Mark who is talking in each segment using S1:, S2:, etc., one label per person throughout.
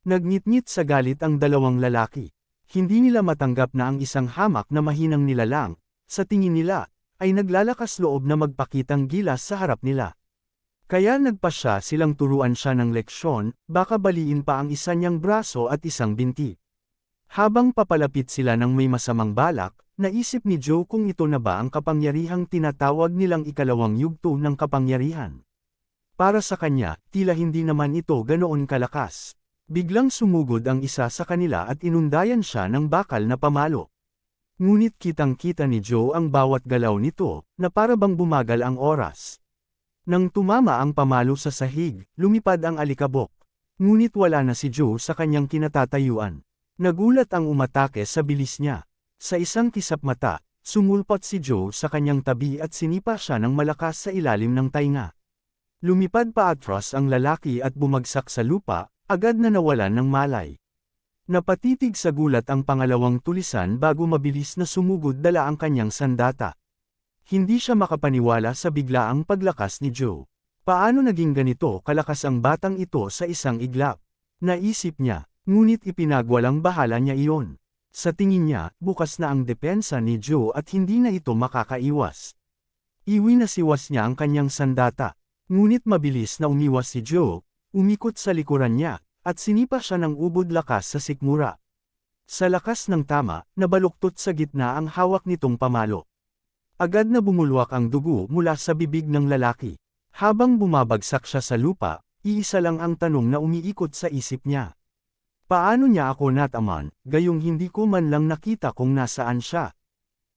S1: Nagngit-ngit sa galit ang dalawang lalaki. Hindi nila matanggap na ang isang hamak na mahinang nilalang, sa tingin nila, ay naglalakas loob na magpakitang gilas sa harap nila. Kaya nagpasya silang turuan siya ng leksyon, baka baliin pa ang isa niyang braso at isang binti. Habang papalapit sila ng may masamang balak, naisip ni Joe kung ito na ba ang kapangyarihang tinatawag nilang ikalawang yugto ng kapangyarihan. Para sa kanya, tila hindi naman ito ganoon kalakas. Biglang sumugod ang isa sa kanila at inundayan siya ng bakal na pamalo. Ngunit kitang-kita ni Joe ang bawat galaw nito, na para bang bumagal ang oras. Nang tumama ang pamalo sa sahig, lumipad ang alikabok. Ngunit wala na si Joe sa kanyang kinatatayuan. Nagulat ang umatake sa bilis niya. Sa isang kisap mata, sumulpot si Joe sa kanyang tabi at sinipa siya ng malakas sa ilalim ng tainga. Lumipad pa atras ang lalaki at bumagsak sa lupa, agad na nawalan ng malay. Napatitig sa gulat ang pangalawang tulisan bago mabilis na sumugod dala ang kanyang sandata. Hindi siya makapaniwala sa biglaang paglakas ni Joe. Paano naging ganito kalakas ang batang ito sa isang iglap? Naisip niya. Ngunit ipinagwalang bahala niya iyon. Sa tingin niya, bukas na ang depensa ni Joe at hindi na ito makakaiwas. Iwinasiwas niya ang kanyang sandata. Ngunit mabilis na umiwas si Joe, umikot sa likuran niya, at sinipa siya ng ubod lakas sa sikmura. Sa lakas ng tama, nabaluktot sa gitna ang hawak nitong pamalo. Agad na bumulwak ang dugo mula sa bibig ng lalaki. Habang bumabagsak siya sa lupa, iisa lang ang tanong na umiikot sa isip niya. Paano niya ako nataman, gayong hindi ko man lang nakita kung nasaan siya?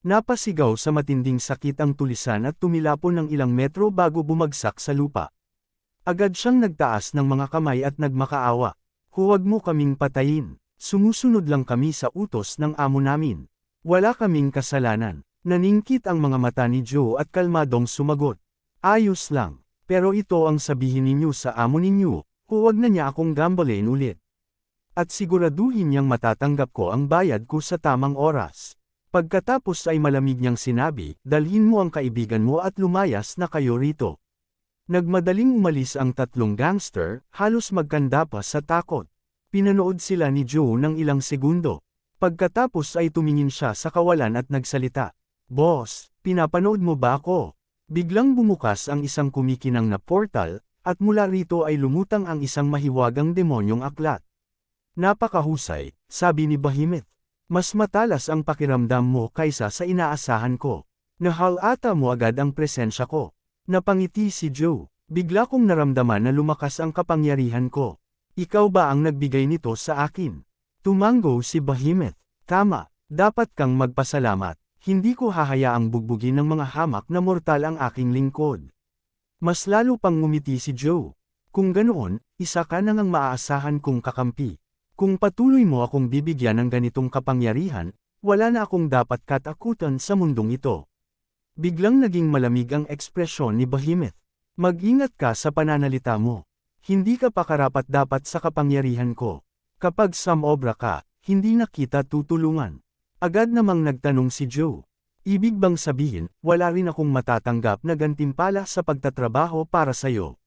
S1: Napasigaw sa matinding sakit ang tulisan at tumilapon ng ilang metro bago bumagsak sa lupa. Agad siyang nagtaas ng mga kamay at nagmakaawa. Huwag mo kaming patayin. Sumusunod lang kami sa utos ng amo namin. Wala kaming kasalanan. Naningkit ang mga mata ni Joe at kalmadong sumagot. Ayos lang. Pero ito ang sabihin ninyo sa amo ninyo, huwag na niya akong gambalain ulit. At siguraduhin niyang matatanggap ko ang bayad ko sa tamang oras. Pagkatapos ay malamig niyang sinabi, dalhin mo ang kaibigan mo at lumayas na kayo rito. Nagmadaling umalis ang tatlong gangster, halos magkanda pa sa takot. Pinanood sila ni Joe ng ilang segundo. Pagkatapos ay tumingin siya sa kawalan at nagsalita. Boss, pinapanood mo ba ako? Biglang bumukas ang isang kumikinang na portal, at mula rito ay lumutang ang isang mahiwagang demonyong aklat. Napakahusay, sabi ni Behemoth. Mas matalas ang pakiramdam mo kaysa sa inaasahan ko. Nahalata mo agad ang presensya ko. Napangiti si Joe. Bigla kong naramdaman na lumakas ang kapangyarihan ko. Ikaw ba ang nagbigay nito sa akin? Tumango si Behemoth. Tama, dapat kang magpasalamat. Hindi ko hahayaang bugbugin ng mga hamak na mortal ang aking lingkod. Mas lalo pang ngumiti si Joe. Kung ganoon, isa ka nang maaasahan kong kakampi. Kung patuloy mo akong bibigyan ng ganitong kapangyarihan, wala na akong dapat katakutan sa mundong ito. Biglang naging malamig ang ekspresyon ni Behemoth. Mag-ingat ka sa pananalita mo. Hindi ka pa karapat-dapat sa kapangyarihan ko. Kapag samobra ka, hindi na kita tutulungan. Agad namang nagtanong si Joe. Ibig bang sabihin, wala rin akong matatanggap na gantimpala sa pagtatrabaho para sa'yo?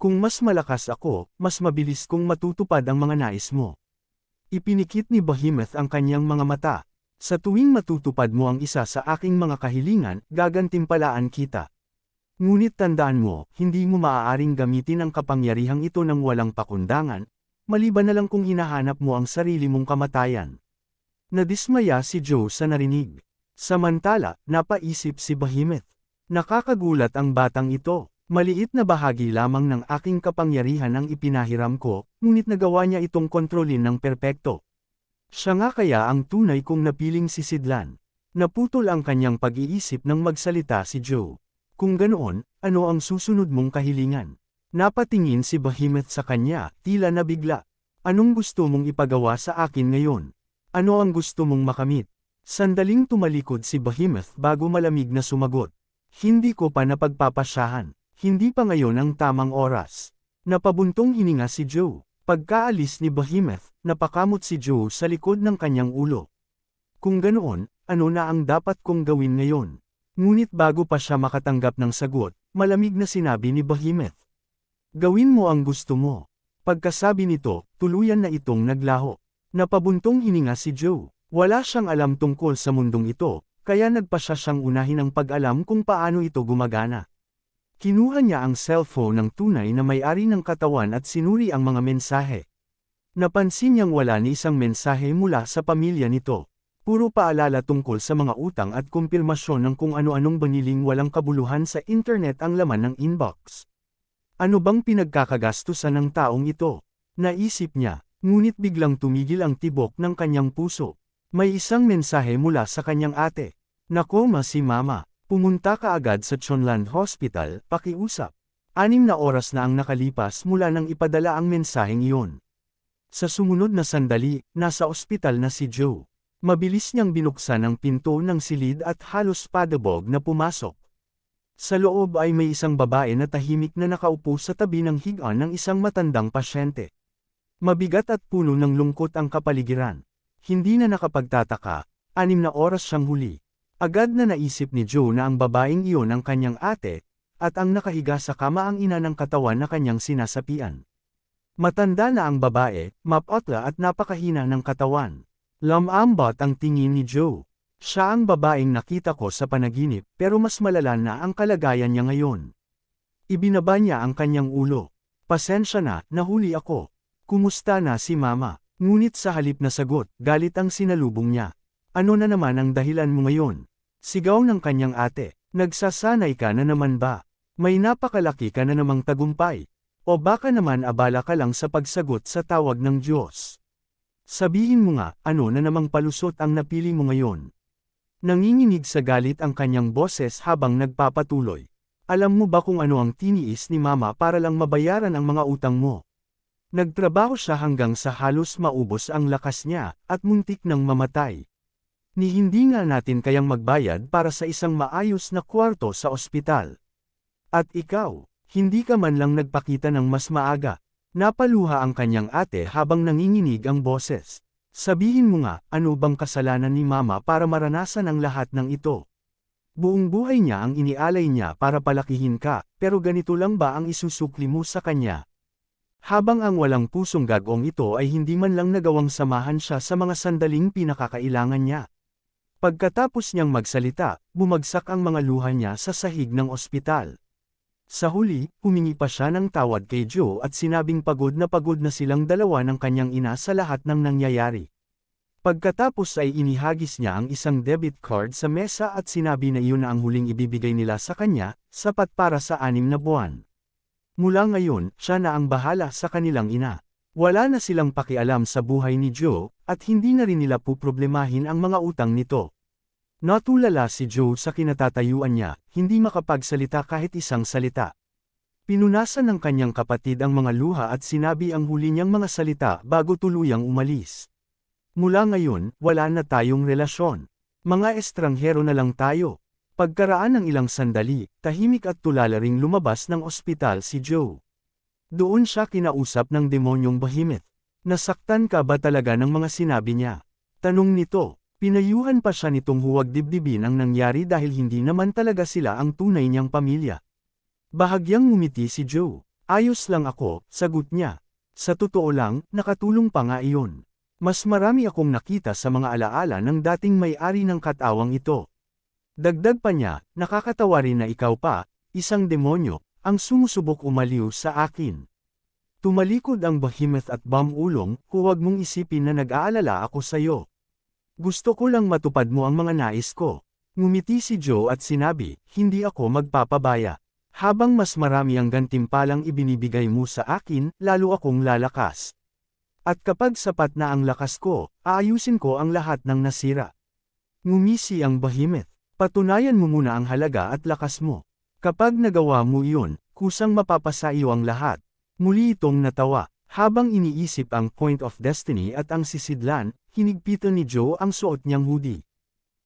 S1: Kung mas malakas ako, mas mabilis kong matutupad ang mga nais mo. Ipinikit ni Behemoth ang kanyang mga mata. Sa tuwing matutupad mo ang isa sa aking mga kahilingan, gagantimpalaan kita. Ngunit tandaan mo, hindi mo maaaring gamitin ang kapangyarihang ito ng walang pakundangan, maliban na lang kung hinahanap mo ang sarili mong kamatayan. Nadismaya si Joe sa narinig. Samantala, napaisip si Behemoth. Nakakagulat ang batang ito. Maliit na bahagi lamang ng aking kapangyarihan ang ipinahiram ko, ngunit nagawa niya itong kontrolin ng perpekto. Siya nga kaya ang tunay kong napiling sisidlan. Naputol ang kanyang pag-iisip nang magsalita si Joe. Kung ganoon, ano ang susunod mong kahilingan? Napatingin si Behemoth sa kanya, tila nabigla. Anong gusto mong ipagawa sa akin ngayon? Ano ang gusto mong makamit? Sandaling tumalikod si Behemoth bago malamig na sumagot. Hindi ko pa napagpapasyahan. Hindi pa ngayon ang tamang oras. Napabuntong hininga si Joe. Pagkaalis ni Behemoth, napakamot si Joe sa likod ng kanyang ulo. Kung ganoon, ano na ang dapat kong gawin ngayon? Ngunit bago pa siya makatanggap ng sagot, malamig na sinabi ni Behemoth. Gawin mo ang gusto mo. Pagkasabi nito, tuluyan na itong naglaho. Napabuntong hininga si Joe. Wala siyang alam tungkol sa mundong ito, kaya nagpasya siyang unahin ang pag-alam kung paano ito gumagana. Kinuha niya ang cellphone ng tunay na may-ari ng katawan at sinuri ang mga mensahe. Napansin niyang wala ni isang mensahe mula sa pamilya nito. Puro paalala tungkol sa mga utang at kumpirmasyon ng kung ano-anong baniling walang kabuluhan sa internet ang laman ng inbox. Ano bang pinagkakagastusan ng taong ito? Naisip niya, ngunit biglang tumigil ang tibok ng kanyang puso. May isang mensahe mula sa kanyang ate. Nakoma si Mama. Pumunta ka agad sa Chonlan Hospital, pakiusap. 6 na oras na ang nakalipas mula nang ipadala ang mensaheng iyon. Sa sumunod na sandali, nasa ospital na si Joe. Mabilis niyang binuksan ang pinto ng silid at halos padabog na pumasok. Sa loob ay may isang babae na tahimik na nakaupo sa tabi ng higaan ng isang matandang pasyente. Mabigat at puno ng lungkot ang kapaligiran. Hindi na nakapagtataka, 6 na oras siyang huli. Agad na naisip ni Joe na ang babaeng iyon ang kanyang ate, at ang nakahiga sa kama ang ina ng katawan na kanyang sinasapian. Matanda na ang babae, mapotla at napakahina ng katawan. Lamambot ang tingin ni Joe. Siya ang babaeng nakita ko sa panaginip pero mas malala na ang kalagayan niya ngayon. Ibinaba niya ang kanyang ulo. Pasensya na, nahuli ako. Kumusta na si Mama? Ngunit sa halip na sagot, galit ang sinalubong niya. Ano na naman ang dahilan mo ngayon? Sigaw ng kanyang ate. Nagsasanay ka na naman ba? May napakalaki ka na namang tagumpay. O baka naman abala ka lang sa pagsagot sa tawag ng Diyos. Sabihin mo nga, ano na namang palusot ang napili mo ngayon? Nanginginig sa galit ang kanyang boses habang nagpapatuloy. Alam mo ba kung ano ang tiniis ni Mama para lang mabayaran ang mga utang mo? Nagtrabaho siya hanggang sa halos maubos ang lakas niya, at muntik nang mamatay. Ni hindi nga natin kayang magbayad para sa isang maayos na kwarto sa ospital. At ikaw, hindi ka man lang nagpakita ng mas maaga. Napaluha ang kanyang ate habang nanginginig ang boses. Sabihin mo nga, ano bang kasalanan ni Mama para maranasan ang lahat ng ito? Buong buhay niya ang inialay niya para palakihin ka, pero ganito lang ba ang isusukli mo sa kanya? Habang ang walang pusong gagong ito ay hindi man lang nagawang samahan siya sa mga sandaling pinakakailangan niya. Pagkatapos niyang magsalita, bumagsak ang mga luha niya sa sahig ng ospital. Sa huli, humingi pa siya ng tawad kay Joe at sinabing pagod na silang dalawa ng kanyang ina sa lahat ng nangyayari. Pagkatapos ay inihagis niya ang isang debit card sa mesa at sinabi na iyon na ang huling ibibigay nila sa kanya, sapat para sa 6 na buwan. Mula ngayon, siya na ang bahala sa kanilang ina. Wala na silang pakialam sa buhay ni Joe, at hindi na rin nila puproblemahin ang mga utang nito. Natulala si Joe sa kinatatayuan niya, hindi makapagsalita kahit isang salita. Pinunasan ng kanyang kapatid ang mga luha at sinabi ang huli niyang mga salita bago tuluyang umalis. Mula ngayon, wala na tayong relasyon. Mga estranghero na lang tayo. Pagkaraan ng ilang sandali, tahimik at tulala ring lumabas ng ospital si Joe. Doon siya kinausap ng demonyong Behemoth. Nasaktan ka ba talaga ng mga sinabi niya? Tanong nito. Pinayuhan pa siya nitong huwag dibdibin ang nangyari dahil hindi naman talaga sila ang tunay niyang pamilya. Bahagyang ngumiti si Joe. Ayos lang ako, sagot niya. Sa totoo lang, nakatulong pa nga iyon. Mas marami akong nakita sa mga alaala ng dating may-ari ng katawang ito. Dagdag pa niya, nakakatawa rin na ikaw pa, isang demonyo, ang sumusubok umaliw sa akin. Tumalikod ang Behemoth at bumulong, huwag mong isipin na nag-aalala ako sa'yo. Gusto ko lang matupad mo ang mga nais ko. Ngumiti si Joe at sinabi, hindi ako magpapabaya. Habang mas marami ang gantimpalang ibinibigay mo sa akin, lalo akong lalakas. At kapag sapat na ang lakas ko, aayusin ko ang lahat ng nasira. Ngumisi ang Behemoth. Patunayan mo muna ang halaga at lakas mo. Kapag nagawa mo iyon, kusang mapapasa iyo ang lahat. Muli itong natawa. Habang iniisip ang Point of Destiny at ang sisidlan, hinigpitan ni Joe ang suot niyang hoodie.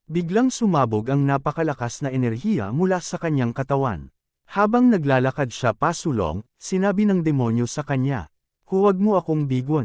S1: Biglang sumabog ang napakalakas na enerhiya mula sa kanyang katawan. Habang naglalakad siya pasulong, sinabi ng demonyo sa kanya, huwag mo akong bigon.